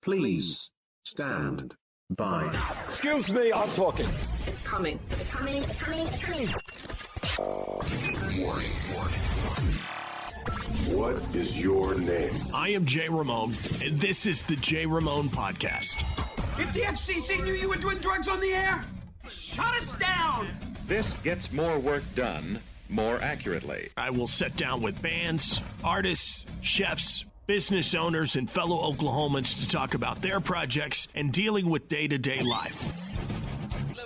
Please stand by. Excuse me, I'm talking. It's coming. It's coming. It's coming. It's coming. Warning. What is your name? I am Jay Ramone, and this is the Jay Ramone Podcast. If the FCC knew you were doing drugs on the air, shut us down! This gets more work done more accurately. I will sit down with bands, artists, chefs, business owners, and fellow Oklahomans to talk about their projects and dealing with day-to-day life.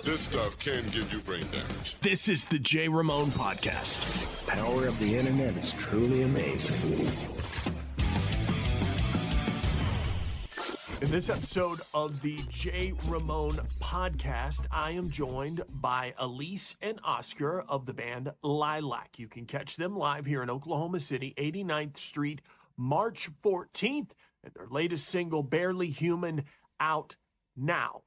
This stuff can give you brain damage. This is the Jay Ramone Podcast. The power of the internet is truly amazing. In this episode of the Jay Ramone Podcast, I am joined by Alyse and Oscar of the band Lilac. You can catch them live here in Oklahoma City, 89th Street, March 14th, and their latest single, Barely Human, out now.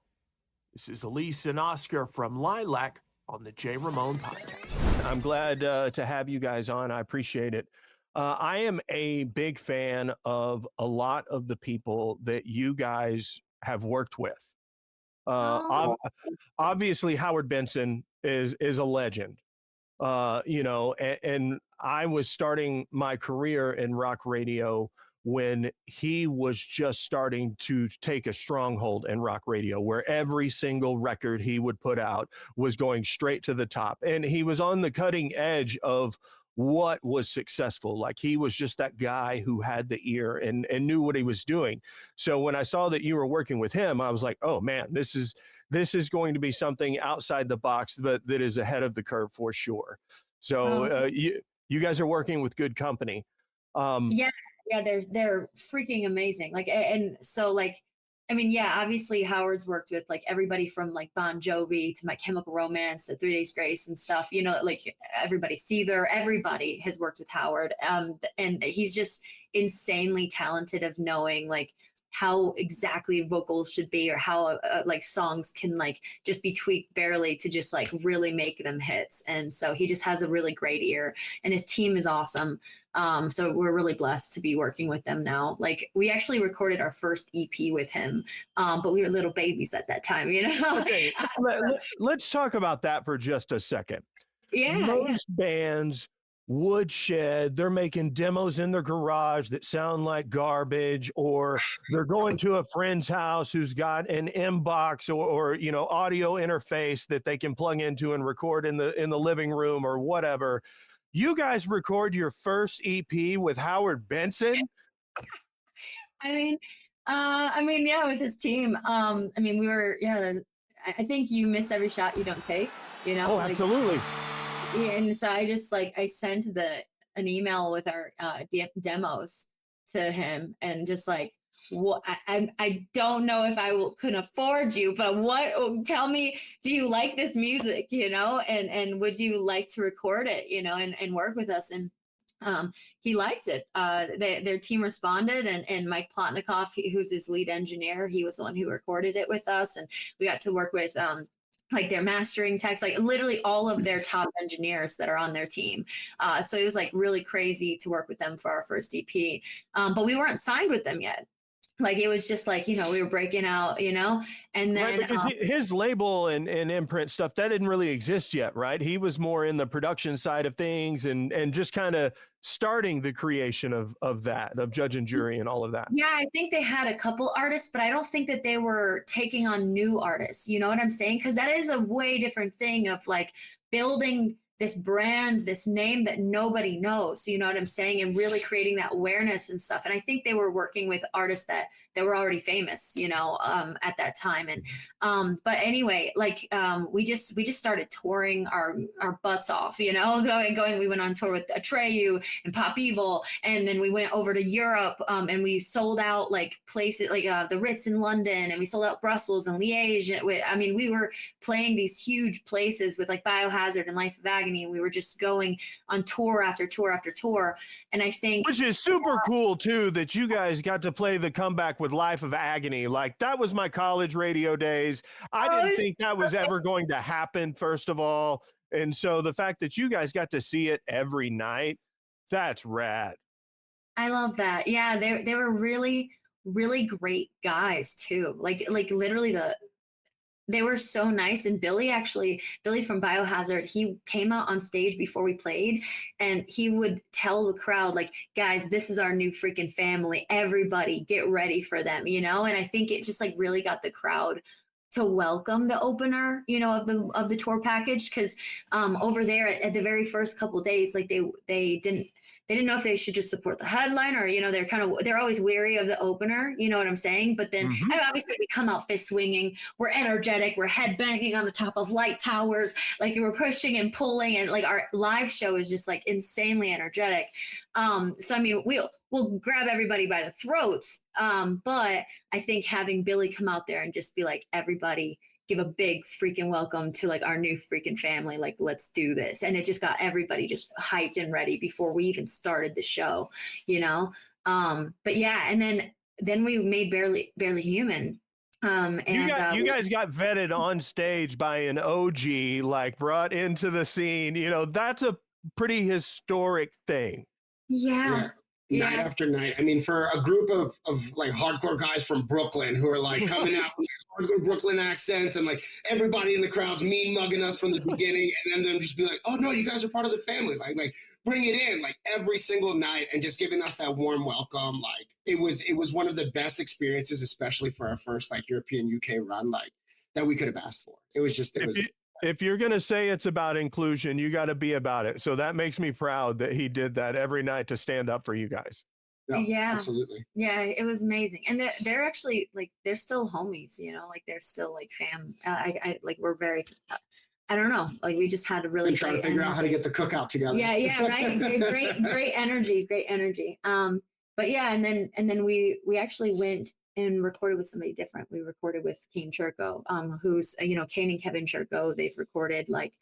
This is Alyse and Oscar from Lilac on the Jay Ramone Podcast. I'm glad to have you guys on. I appreciate it. I am a big fan of a lot of the people that you guys have worked with. Obviously, Howard Benson is a legend, and I was starting my career in rock radio when he was just starting to take a stronghold in rock radio, where every single record he would put out was going straight to the top. And he was on the cutting edge of what was successful. Like, he was just that guy who had the ear and knew what he was doing. So when I saw that you were working with him, I was like, oh man, this is going to be something outside the box, but that is ahead of the curve for sure. So you guys are working with good company. Yeah, they're freaking amazing. Obviously Howard's worked with like everybody from like Bon Jovi to My Chemical Romance to 3 Days Grace and stuff, everybody, Seether, everybody has worked with Howard. And he's just insanely talented of knowing like how exactly vocals should be, or how songs can like just be tweaked barely to just like really make them hits. And so he just has a really great ear, and his team is awesome. So we're really blessed to be working with them now. Like, we actually recorded our first EP with him, but we were little babies at that time, Okay, let's talk about that for just a second. Most bands woodshed, they're making demos in their garage that sound like garbage, or they're going to a friend's house who's got an inbox or audio interface that they can plug into and record in the living room or whatever. You guys record your first EP with Howard Benson? With his team. I think you miss every shot you don't take, Oh, absolutely. And so I just I sent an email with our demos to him, and just I don't know if I can afford you, but tell me, do you like this music, and would you like to record it, and work with us? And he liked it. Their team responded, and Mike Plotnikoff, who's his lead engineer, he was the one who recorded it with us, and we got to work with their mastering techs, literally all of their top engineers that are on their team. So it was really crazy to work with them for our first EP. But we weren't signed with them yet. It was just we were breaking out, and then right, because his label and imprint stuff, that didn't really exist yet, right? He was more in the production side of things and just kind of starting the creation of judge and jury and all of that. Yeah, I think they had a couple artists, but I don't think that they were taking on new artists. You know what I'm saying? Because that is a way different thing of building this brand, this name that nobody knows, you know what I'm saying? And really creating that awareness and stuff. And I think they were working with artists that were already famous, at that time. And, but anyway, we just started touring our butts off, going, we went on tour with Atreyu and Pop Evil. And then we went over to Europe, and we sold out places the Ritz in London, and we sold out Brussels and Liège. We were playing these huge places with Biohazard and Life of Agony. We were just going on tour after tour after tour. And I think, which is super cool too, that you guys got to play the comeback with Life of Agony. That was my college radio days. I didn't think that was ever going to happen, first of all. And so the fact that you guys got to see it every night, that's rad. I love that. Yeah, they were really really great guys too. Like literally they were so nice. And Billy from Biohazard, he came out on stage before we played and he would tell the crowd, like, guys, this is our new freaking family. Everybody get ready for them, you know? And I think it just like really got the crowd to welcome the opener, you know, of the tour package. Cause over there at the very first couple of days, like they didn't know if they should just support the headline or, you know, they're always wary of the opener, you know what I'm saying? But then obviously we come out fist swinging, we're energetic, we're headbanging on the top of light towers, like we're pushing and pulling, and like our live show is just like insanely energetic. So I mean, we'll grab everybody by the throats. But I think having Billy come out there and just be like, everybody give a big freaking welcome to like our new freaking family. Like, let's do this. And it just got everybody just hyped and ready before we even started the show, you know? But yeah. And then we made Barely Human. You guys got vetted on stage by an OG, like brought into the scene, you know, that's a pretty historic thing. Yeah. Night after night. I mean, for a group of like hardcore guys from Brooklyn who are like coming out with hardcore Brooklyn accents and like everybody in the crowd's mean mugging us from the beginning, and then them just be like, oh no, you guys are part of the family. Like bring it in like every single night and just giving us that warm welcome. Like it was one of the best experiences, especially for our first like European UK run, like that we could have asked for. If you're going to say it's about inclusion, you got to be about it. So that makes me proud that he did that every night to stand up for you guys. No, yeah, absolutely. Yeah, it was amazing. And they're actually like, they're still homies, you know, like they're still like fam. I like, we're very, I don't know. Like we just had a really trying to figure out how to get the cookout together. Yeah. Right. great energy. But yeah. And then we actually went and recorded with somebody different. We recorded with Kane Churko, who's, you know, Kane and Kevin Churko. They've recorded like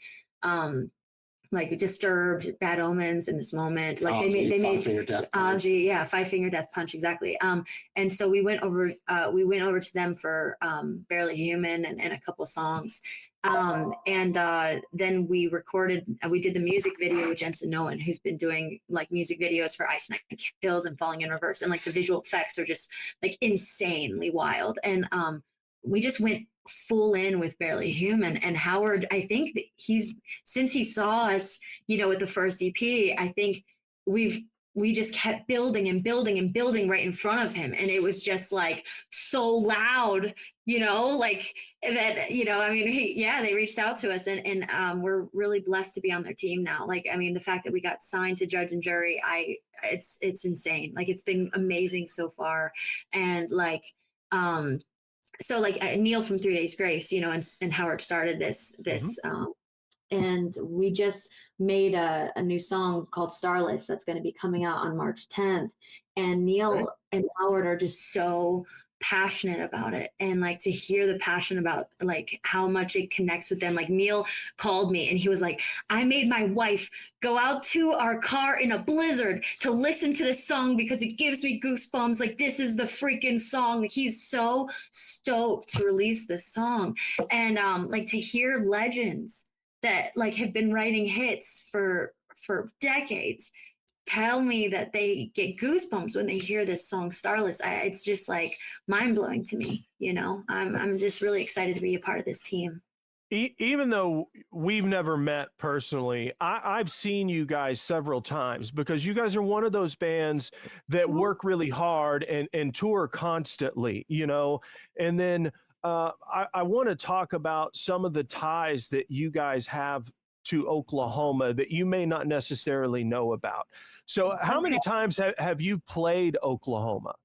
Disturbed, Bad Omens, In This Moment. Like Ozzy, they made Ozzy, yeah, Five Finger Death Punch, exactly. And so we went over to them for Barely Human and a couple songs. Then we did the music video with Jensen Nolan, who's been doing like music videos for Ice Nine Kills and Falling in Reverse. And like the visual effects are just like insanely wild. And we just went full in with Barely Human. And Howard, I think that since he saw us, you know, with the first EP, I think we just kept building and building and building right in front of him. And it was just like so loud, you know, like that, you know, I mean, they reached out to us and we're really blessed to be on their team now. Like, I mean, the fact that we got signed to Judge and Jury, it's insane. Like, it's been amazing so far. And like, so like Neil from 3 Days Grace, you know, and Howard started this, and we just made a new song called Starless that's going to be coming out on March 10th. And Neil and Howard are just so passionate about it. And like to hear the passion about like how much it connects with them. Like Neil called me and he was like, I made my wife go out to our car in a blizzard to listen to this song because it gives me goosebumps. Like, this is the freaking song. Like, he's so stoked to release this song. And like to hear legends that like have been writing hits for decades tell me that they get goosebumps when they hear this song Starless. It's just like mind-blowing to me, you know. I'm just really excited to be a part of this team. Even though we've never met personally, I've seen you guys several times because you guys are one of those bands that work really hard and tour constantly, you know. And then I want to talk about some of the ties that you guys have to Oklahoma that you may not necessarily know about. So how many times have you played Oklahoma?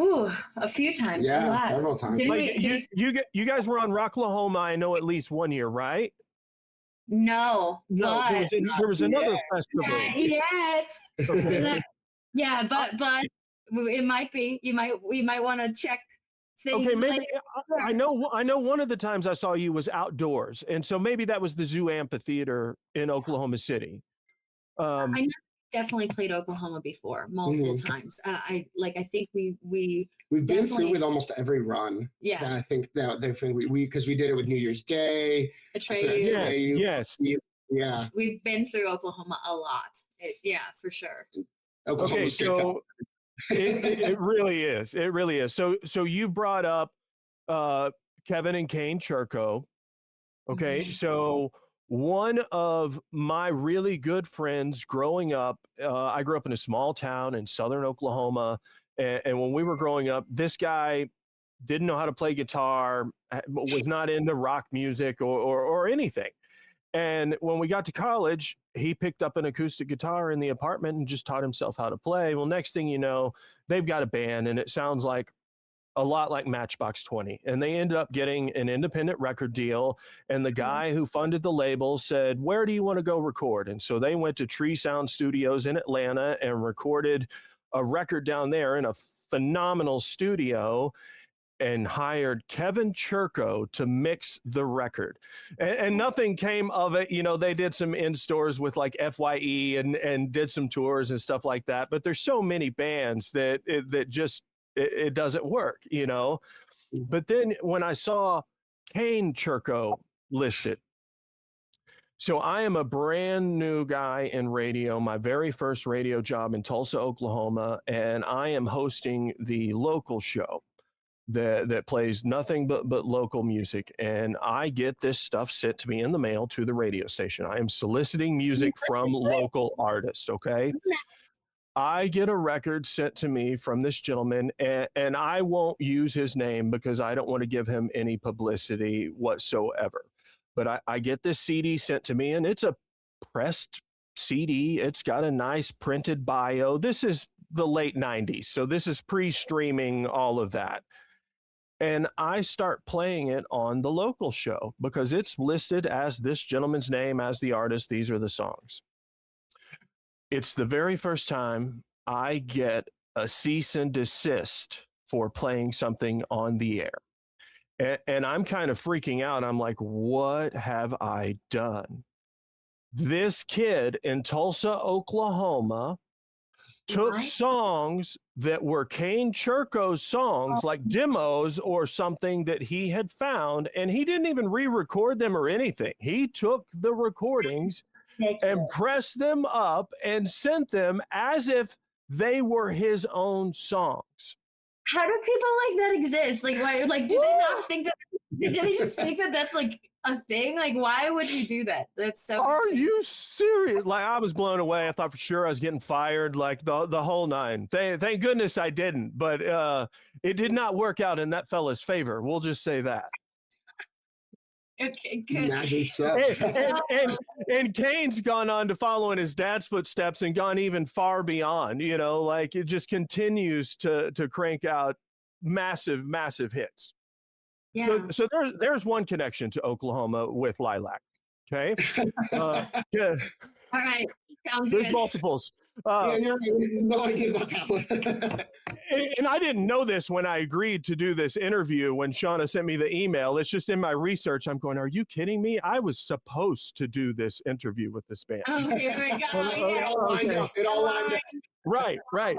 Ooh, a few times. Yeah, several times. Like, you guys were on Rocklahoma, I know, at least one year, right? No, but there was another festival. Not yet. Okay. Yeah, but it might be. We might want to check things. Okay, maybe I know one of the times I saw you was outdoors, and so maybe that was the Zoo Amphitheater in Oklahoma City. I definitely played Oklahoma before multiple times. I think we've been through with almost every run. Yeah, I think that we because we did it with New Year's Day. Atreyu. Yes. Yeah. We've been through Oklahoma a lot. Yeah, for sure. Oklahoma okay, It really is. It really is. So you brought up Kevin and Kane Churko. Okay, so one of my really good friends growing up, I grew up in a small town in southern Oklahoma, and when we were growing up, this guy didn't know how to play guitar, was not into rock music or anything. And when we got to college, he picked up an acoustic guitar in the apartment and just taught himself how to play. Well, next thing you know, they've got a band, and it sounds like a lot like Matchbox 20. And they ended up getting an independent record deal. And the guy who funded the label said, where do you want to go record? And so they went to Tree Sound Studios in Atlanta and recorded a record down there in a phenomenal studio, and hired Kevin Churko to mix the record. And nothing came of it. You know, they did some in-stores with like FYE and did some tours and stuff like that. But there's so many bands that it doesn't work, you know. But then when I saw Kane Churko listed, so I am a brand new guy in radio, my very first radio job in Tulsa, Oklahoma, and I am hosting the local show that plays nothing but local music. And I get this stuff sent to me in the mail to the radio station. I am soliciting music from local artists, okay? I get a record sent to me from this gentleman, and I won't use his name because I don't want to give him any publicity whatsoever. But I get this CD sent to me, and it's a pressed CD. It's got a nice printed bio. This is the late 90s, so this is pre-streaming, all of that. And I start playing it on the local show because it's listed as this gentleman's name, as the artist. These are the songs. It's the very first time I get a cease and desist for playing something on the air. And I'm kind of freaking out. I'm like, what have I done? This kid in Tulsa, Oklahoma, took songs that were Kane Churko's songs, like demos or something that he had found, and he didn't even re-record them or anything. He took the recordings and pressed them up and sent them as if they were his own songs. How do people like that exist? Like, why? Like, do they not think that? Do they just think that that's like a thing? Like, why would you do that? That's so. Are you serious? Like, I was blown away. I thought for sure I was getting fired, like the whole nine. Thank goodness I didn't, but it did not work out in that fella's favor. We'll just say that. Okay, good. And Kane's gone on to follow in his dad's footsteps and gone even far beyond. You know, like it just continues to crank out massive hits. Yeah. So there's one connection to Oklahoma with Lilac. Okay. Yeah. All right. Sounds There's good. multiples. No idea about that one. And I didn't know this when I agreed to do this interview when Shauna sent me the email. It's just in my research. I'm going, are you kidding me? I was supposed to do this interview with this band. Oh, here we go. It all lined up. It all lined up. Right.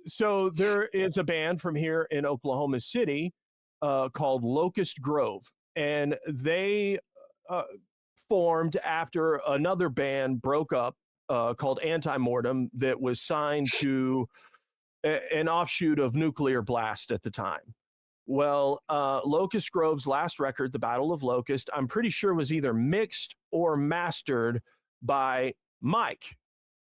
So there is a band from here in Oklahoma City called Locust Grove, and they formed after another band broke up called Anti-Mortem that was signed to an offshoot of Nuclear Blast at the time. Well, Locust Grove's last record, The Battle of Locust, I'm pretty sure was either mixed or mastered by Mike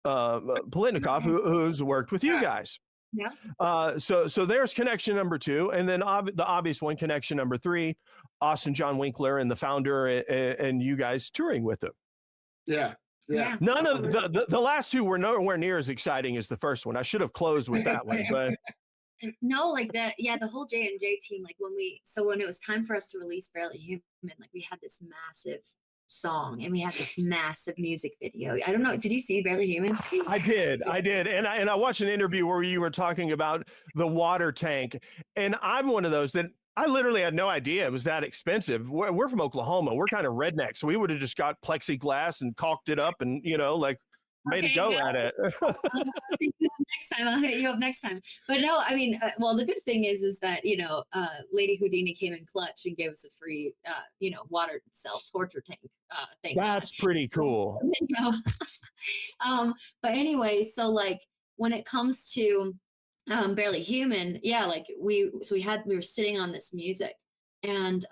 Plotnikoff, who's worked with you guys. Yeah. So there's connection number 2. And then the obvious one, connection number 3, Austin John Winkler and the founder and you guys touring with him. Yeah. None of the last 2 were nowhere near as exciting as the first one. I should have closed with that one, but no, like that. Yeah, the whole J&J team. Like when it was time for us to release Barely Human, like we had this massive song and we had this massive music video. I don't know. Did you see Barely Human? I did. And I watched an interview where you were talking about the water tank, and I'm one of those that I literally had no idea it was that expensive. We're from Oklahoma. We're kind of redneck. So we would have just got plexiglass and caulked it up and, made a go at it. I'll hit you up next time. But no, I mean, well, the good thing is that, Lady Houdini came in clutch and gave us a free, water cell torture tank thing. That's pretty cool. But anyway, so like when it comes to Barely Human, yeah, like we were sitting on this music, and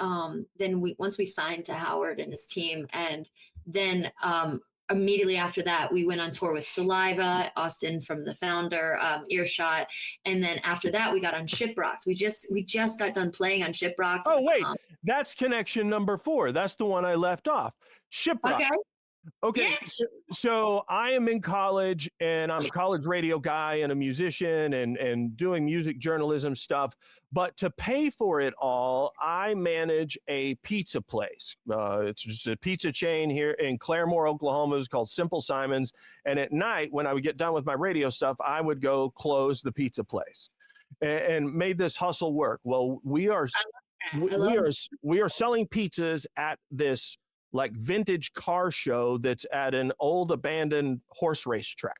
then once we signed to Howard and his team, and then immediately after that, we went on tour with Saliva, Austin from the founder, Earshot, and then after that, we got on Shiprocked. We just got done playing on Shiprocked. Oh wait, that's connection number 4. That's the one I left off. Shiprocked. Okay, Yeah. so I am in college, and I'm a college radio guy and a musician and doing music journalism stuff. But to pay for it all, I manage a pizza place. It's just a pizza chain here in Claremore, Oklahoma. It's called Simple Simon's. And at night, when I would get done with my radio stuff, I would go close the pizza place and made this hustle work. Well, we are selling pizzas at this like vintage car show that's at an old abandoned horse race track.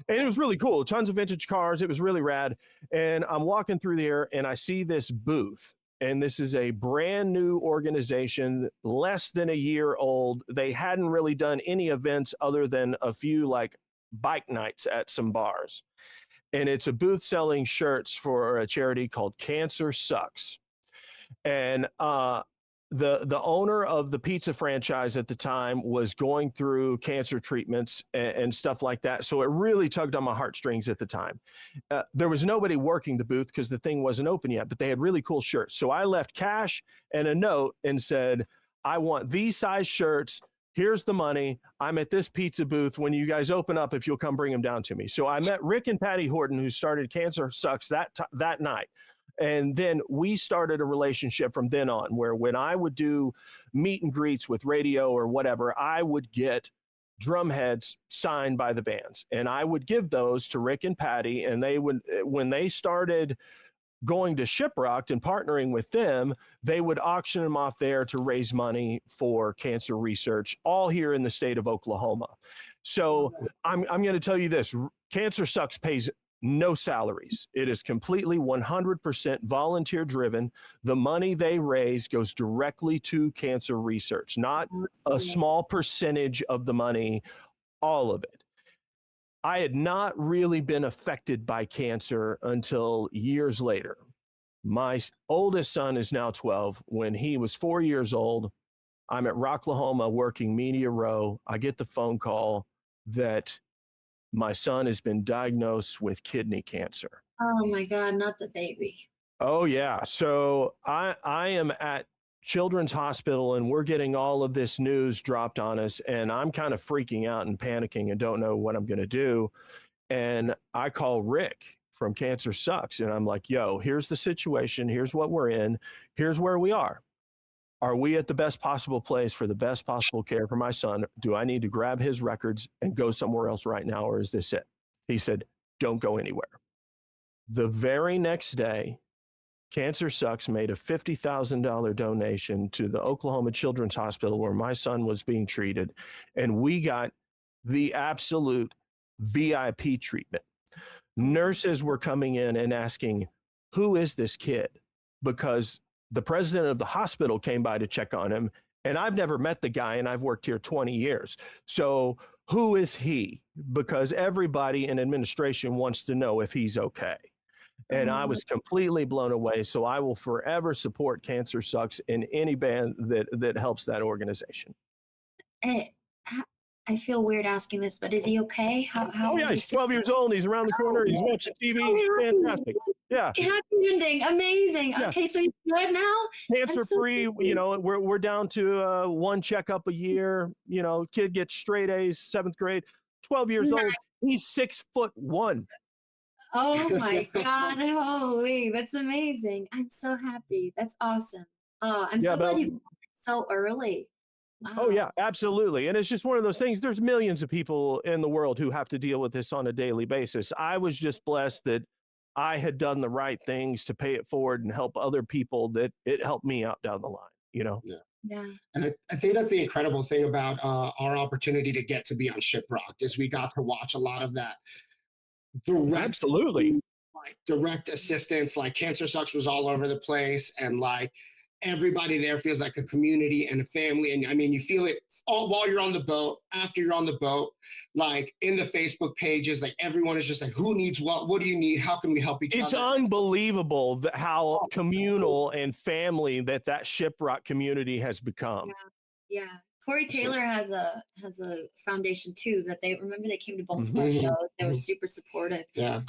And it was really cool. Tons of vintage cars. It was really rad. And I'm walking through there and I see this booth. And this is a brand new organization, less than a year old. They hadn't really done any events other than a few like bike nights at some bars. And it's a booth selling shirts for a charity called Cancer Sucks. And the owner of the pizza franchise at the time was going through cancer treatments and stuff like that. So it really tugged on my heartstrings at the time. There was nobody working the booth because the thing wasn't open yet, but they had really cool shirts. So I left cash and a note and said, I want these size shirts. Here's the money. I'm at this pizza booth. When you guys open up, if you'll come bring them down to me. So I met Rick and Patty Horton, who started Cancer Sucks that night. And then we started a relationship from then on, where when I would do meet and greets with radio or whatever, I would get drum heads signed by the bands. And I would give those to Rick and Patty. And they would, when they started going to Shiprocked and partnering with them, they would auction them off there to raise money for cancer research, all here in the state of Oklahoma. So I'm going to tell you this, Cancer Sucks pays no salaries. It is completely 100% volunteer driven. The money they raise goes directly to cancer research, not a small percentage of the money, all of it. I had not really been affected by cancer until years later. My oldest son is now 12. When he was 4 years old, I'm at Rocklahoma working Media Row. I get the phone call that my son has been diagnosed with kidney cancer. Oh my God, not the baby. Oh yeah. So I am at Children's Hospital and we're getting all of this news dropped on us, and I'm kind of freaking out and panicking and don't know what I'm going to do. And I call Rick from Cancer Sucks and I'm like, yo, here's the situation. Here's what we're in. Here's where we are. Are we at the best possible place for the best possible care for my son? Do I need to grab his records and go somewhere else right now, or is this it? He said, don't go anywhere. The very next day, Cancer Sucks made a $50,000 donation to the Oklahoma Children's Hospital where my son was being treated, and we got the absolute VIP treatment. Nurses were coming in and asking, who is this kid? Because the president of the hospital came by to check on him, and I've never met the guy, and I've worked here 20 years. So who is he? Because everybody in administration wants to know if he's okay. And I was completely blown away. So I will forever support Cancer Sucks in any band that helps that organization. I feel weird asking this, but is he okay? How oh yeah, he's 12 years old. He's around the corner. He's watching TV. He's fantastic. Yeah. Happy ending. Amazing. Yeah. Okay, so he's good now? Cancer free. You know, we're down to one checkup a year. You know, kid gets straight A's, 7th grade, 12 years old. He's 6'1". Oh my God. Holy, that's amazing. I'm so happy. That's awesome. Oh, I'm so glad you so early. Wow. Oh yeah, absolutely. And it's just one of those things. There's millions of people in the world who have to deal with this on a daily basis. I was just blessed that I had done the right things to pay it forward and help other people, that it helped me out down the line, you know? Yeah. And I think that's the incredible thing about our opportunity to get to be on Shiprocked is we got to watch a lot of that direct assistance. Like Cancer Sucks was all over the place, and like everybody there feels like a community and a family. And I mean, you feel it all while you're on the boat, after you're on the boat, like in the Facebook pages, like everyone is just like, who needs what do you need? How can we help each other? It's unbelievable how communal and family that Shiprocked community has become. Yeah. Corey Taylor has a foundation too that they came to both of our shows. They were super supportive. Yeah.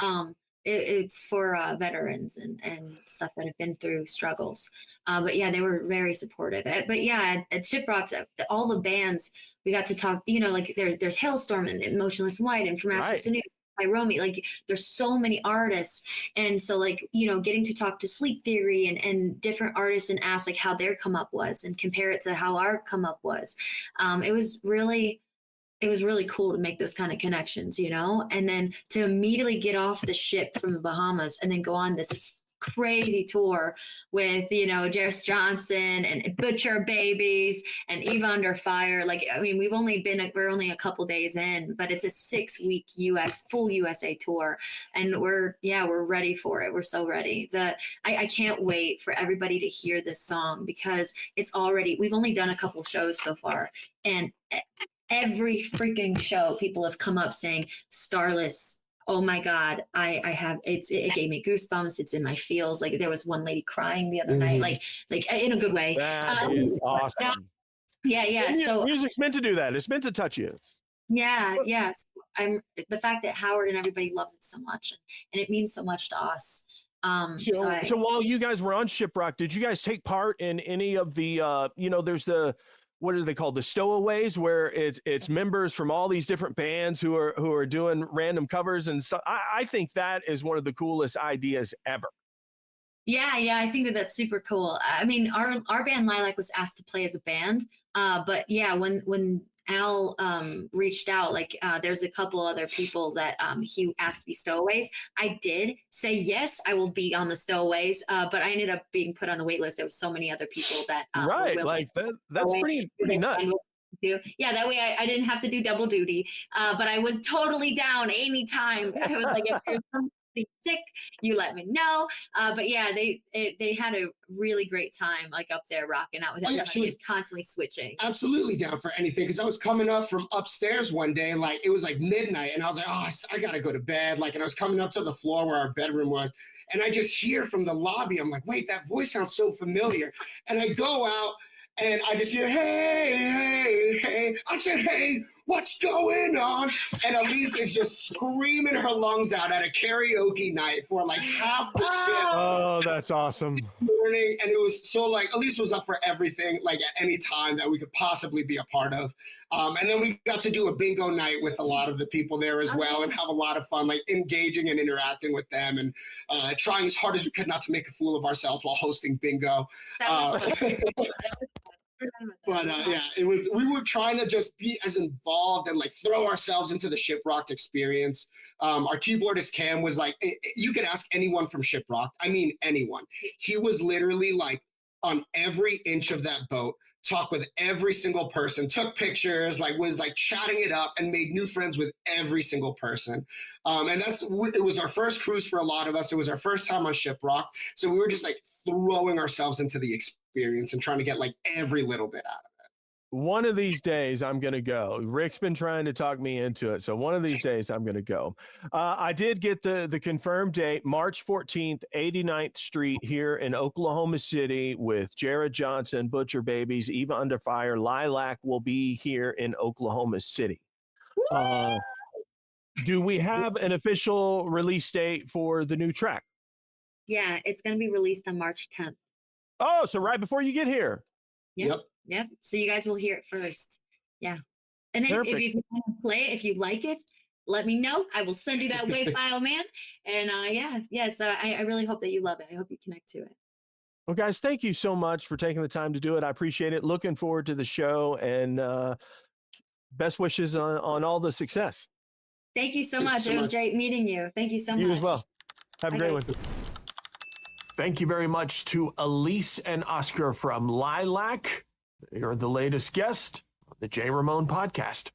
It's for veterans and stuff that have been through struggles. But yeah, they were very supportive. But yeah, at Shiprocked, all the bands, we got to talk, like there's Hailstorm and Motionless White and From Ashes to New, Romeo, like there's so many artists. And so like, getting to talk to Sleep Theory and different artists and ask like how their come up was and compare it to how our come up was. It was really cool to make those kind of connections, and then to immediately get off the ship from the Bahamas and then go on this crazy tour with, Jeris Johnson and Butcher Babies and Eva Under Fire. Like, I mean, we're only a couple days in, but it's a 6-week full USA tour. And we're ready for it. We're so ready. I can't wait for everybody to hear this song because we've only done a couple shows so far. And every freaking show, people have come up saying, Starless, oh my God, it gave me goosebumps. It's in my feels. Like there was one lady crying the other night, like in a good way. That is awesome. Yeah. So music's meant to do that. It's meant to touch you. Yeah. Yes. The fact that Howard and everybody loves it so much and it means so much to us. So while you guys were on Shiprocked, did you guys take part in any of the, there's the, what are they called? The stowaways, where it's members from all these different bands who are doing random covers and stuff. I think that is one of the coolest ideas ever. Yeah, I think that's super cool. I mean, our band Lilac was asked to play as a band, but yeah, when Al reached out, like there's a couple other people that he asked to be stowaways. I did say yes, I will be on the stowaways, but I ended up being put on the wait list. There was so many other people that that's pretty nuts. Yeah, that way I didn't have to do double duty, but I was totally down anytime. I was like, if there's something sick, you let me know. But yeah, they had a really great time, like up there rocking out with everybody. She was constantly switching. Absolutely down for anything, because I was coming up from upstairs one day and like it was like midnight, and I was like, oh, I gotta go to bed. Like, and I was coming up to the floor where our bedroom was, and I just hear from the lobby. I'm like, wait, that voice sounds so familiar. And I go out. And I just hear, hey. I said, hey, what's going on? And Alyse is just screaming her lungs out at a karaoke night for like half the shift. Oh, that's awesome. Morning. And it was so like, Alyse was up for everything, like at any time that we could possibly be a part of. And then we got to do a bingo night with a lot of the people there as well and have a lot of fun, like engaging and interacting with them and trying as hard as we could not to make a fool of ourselves while hosting bingo. But yeah, we were trying to just be as involved and like throw ourselves into the Shiprocked experience. Our keyboardist Cam was like, you could ask anyone from Shiprocked. I mean, anyone. He was literally like on every inch of that boat, talked with every single person, took pictures, like was like chatting it up and made new friends with every single person. And it was our first cruise for a lot of us. It was our first time on Shiprocked. So we were just like throwing ourselves into the experience and trying to get like every little bit out of it. One of these days I'm going to go. Rick's been trying to talk me into it. So one of these days I'm going to go. I did get the confirmed date, March 14th, 89th Street here in Oklahoma City with Jeris Johnson, Butcher Babies, Eva Under Fire. Lilac will be here in Oklahoma City. Do we have an official release date for the new track? Yeah, it's going to be released on March 10th. Oh, so right before you get here. Yep. So you guys will hear it first. Yeah. And then if you want to play it, if you like it, let me know. I will send you that WAV file, man. And so I really hope that you love it. I hope you connect to it. Well, guys, thank you so much for taking the time to do it. I appreciate it. Looking forward to the show, and best wishes on all the success. Thank you so much. It was great meeting you. Thank you so much. You as well. Have a great one. Thank you very much to Alyse and Oscar from Lilac. You're the latest guest on the J. Ramone podcast.